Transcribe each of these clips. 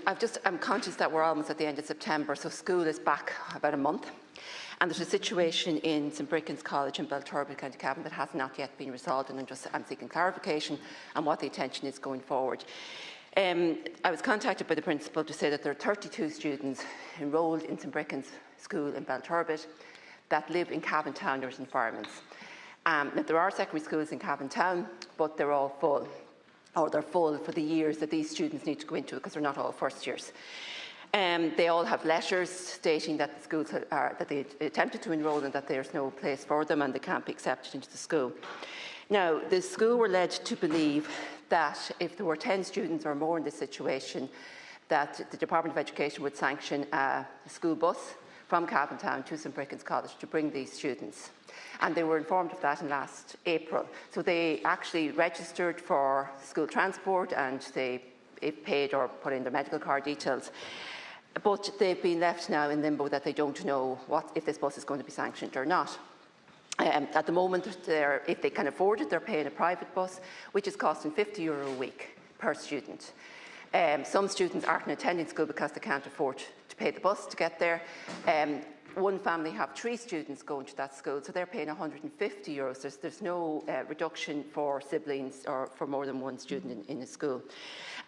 I'm conscious that we're almost at the end of September, so school is back about a month. And there's a situation in St Bricins College in Belturbet, County Cavan, that has not yet been resolved, and I'm seeking clarification on what the intention is going forward. I was contacted by the principal to say that there are 32 students enrolled in St Bricins School in Belturbet that live in Cavan Town or its environments. Now, there are secondary schools in Cavan Town, but they're all full, or they're full for the years that these students need to go into, because they're not all first years. They all have letters stating that the schools that they attempted to enrol in, that there's no place for them and they can't be accepted into the school. Now, the school were led to believe that if there were 10 students or more in this situation, that the Department of Education would sanction a school bus from Cavan Town to St Bricins College to bring these students. And they were informed of that in last April. So they actually registered for school transport and they paid or put in their medical card details. But they've been left now in limbo that they don't know if this bus is going to be sanctioned or not. At the moment, if they can afford it, they're paying a private bus, which is costing €50 a week per student. Some students aren't attending school because they can't afford to pay the bus to get there. One family have 3 students going to that school, so they're paying €150. There's no reduction for siblings or for more than one student in a school.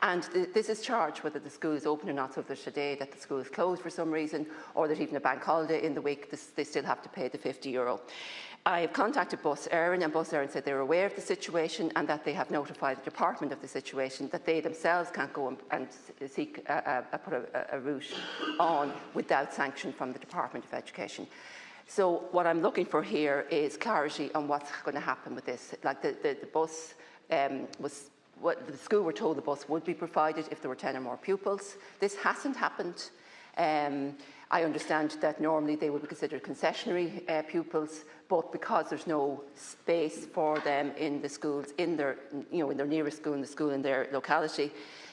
And this is charged whether the school is open or not. So if there's a day that the school is closed for some reason, or there's even a bank holiday in the week, they still have to pay the €50. I have contacted Bus Éireann, and Bus Éireann said they're aware of the situation and that they have notified the department of the situation, that they themselves can't go and seek put a route on without sanction from the Department of Education. So what I'm looking for here is clarity on what's going to happen with this. Like the bus the school were told the bus would be provided if there were 10 or more pupils. This hasn't happened. I understand that normally they would be considered concessionary pupils, but because there's no space for them in the schools, in their nearest school, in the school in their locality,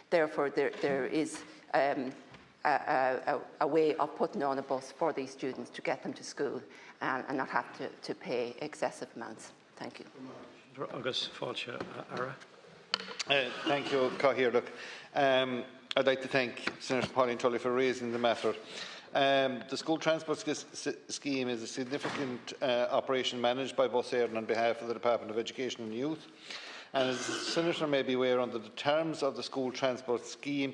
therefore there is a way of putting on a bus for these students to get them to school and not have to pay excessive amounts. Thank you. Agus Fáilte Ara. Thank you, Cathaoirleach. Look, I'd like to thank Senator Pauline Tully for raising the matter. The school transport scheme is a significant operation managed by Bus Éireann on behalf of the Department of Education and Youth. And as the Senator may be aware, under the terms of the school transport scheme,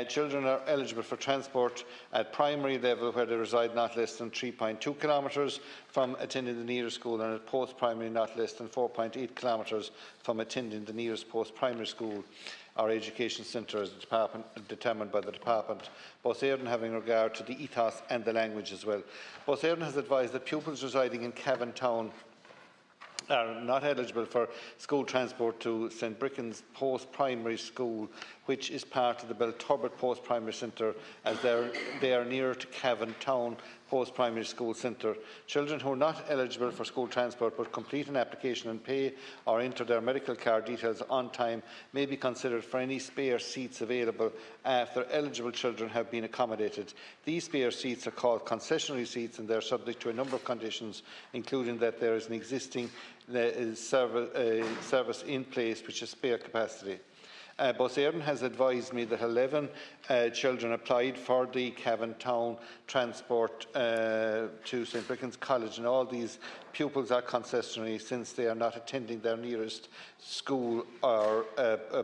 children are eligible for transport at primary level where they reside not less than 3.2 kilometres from attending the nearest school, and at post-primary not less than 4.8 kilometres from attending the nearest post-primary school or education centre as determined by the department. Bus Éireann having regard to the ethos and the language as well. Bus Éireann has advised that pupils residing in Cavan Town are not eligible for school transport to St Bricins Post-Primary School, which is part of the Belturbet Post-Primary Centre, as they are nearer to Cavan Town Post-Primary School Centre. Children who are not eligible for school transport but complete an application and pay or enter their medical card details on time may be considered for any spare seats available after eligible children have been accommodated. These spare seats are called concessionary seats, and they are subject to a number of conditions, including that there is an existing service in place which has spare capacity. Bus Éireann has advised me that 11 children applied for the Cavan Town transport to St Bricins College, and all these pupils are concessionary since they are not attending their nearest school or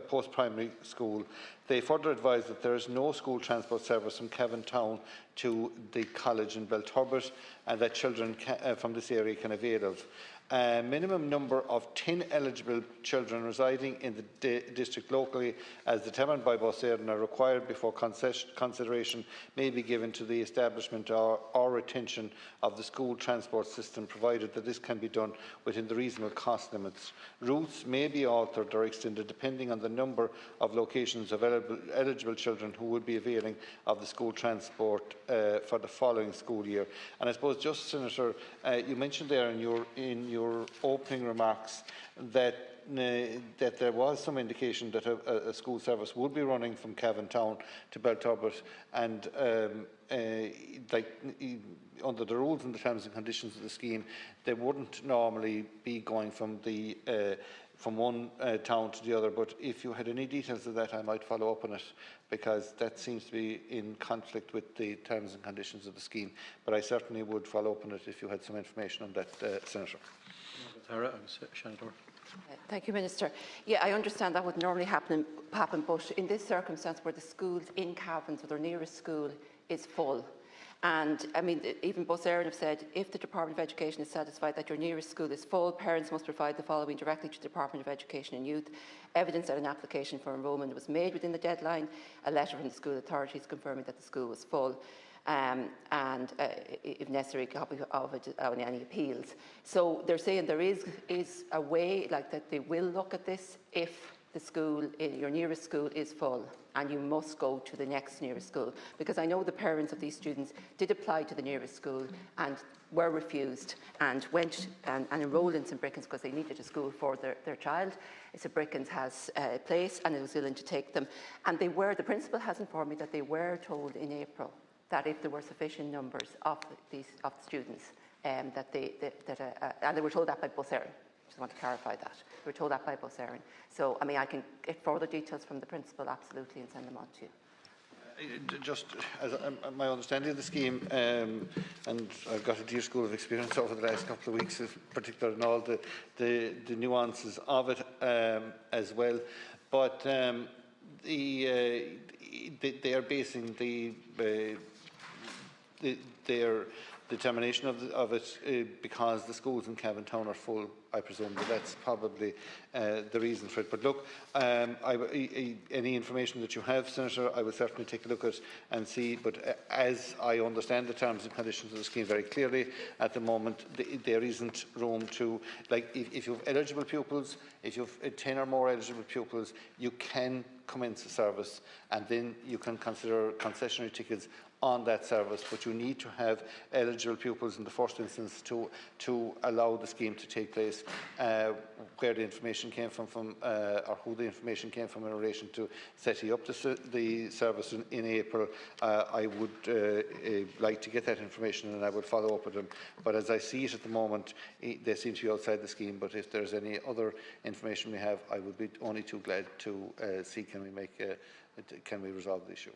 post-primary school. They further advise that there is no school transport service from Cavan Town to the college in Belturbet, and that children from this area can avail of. A minimum number of 10 eligible children residing in the district locally, as determined by Bus Éireann, are required before consideration may be given to the establishment or retention of the school transport system, provided that this can be done within the reasonable cost limits. Routes may be altered or extended depending on the number of locations of eligible children who would be availing of the school transport for the following school year. And I suppose, just Senator, you mentioned there in your opening remarks that there was some indication that a school service would be running from Cavan Town to Belturbet, and under the rules and the terms and conditions of the scheme, they wouldn't normally be going from the from one town to the other. But if you had any details of that, I might follow up on it, because that seems to be in conflict with the terms and conditions of the scheme. But I certainly would follow up on it if you had some information on that, Senator. Tara, agus Shannon. Thank you, Minister. Yeah, I understand that would normally happen, but in this circumstance where the schools in Cavan, so their nearest school, is full, and I mean, even Bus Éireann have said, if the Department of Education is satisfied that your nearest school is full, parents must provide the following directly to the Department of Education and Youth: evidence that an application for enrolment was made within the deadline, a letter from the school authorities confirming that the school was full, and if necessary, a copy of it on any appeals. So they're saying there is a way, like, that they will look at this if the school, your nearest school, is full and you must go to the next nearest school. Because I know the parents of these students did apply to the nearest school and were refused, and went and enrolled in St Bricins because they needed a school for their child. St Bricins has a place and it was willing to take them. And the principal has informed me that they were told in April that if there were sufficient numbers of the students, and they were told that by Bus Éireann. I just want to clarify that. We were told that by Bus Éireann. So, I mean, I can get further details from the principal, absolutely, and send them on to you. Just as my understanding of the scheme, and I've got a dear school of experience over the last couple of weeks, particularly in all the nuances of it as well. But they are basing their determination of it because the schools in Cavan Town are full. I presume that's probably the reason for it. But look, any information that you have, Senator, I will certainly take a look at and see. But as I understand the terms and conditions of the scheme very clearly, at the moment there isn't room to, like, if you have eligible pupils, if you have 10 or more eligible pupils, you can commence a service, and then you can consider concessionary tickets on that service, but you need to have eligible pupils in the first instance to allow the scheme to take place. Where the information came from or who the information came from in relation to setting up the service in April, I would like to get that information, and I would follow up with them. But as I see it at the moment, they seem to be outside the scheme. But if there's any other information we have, I would be only too glad to see can we resolve the issue.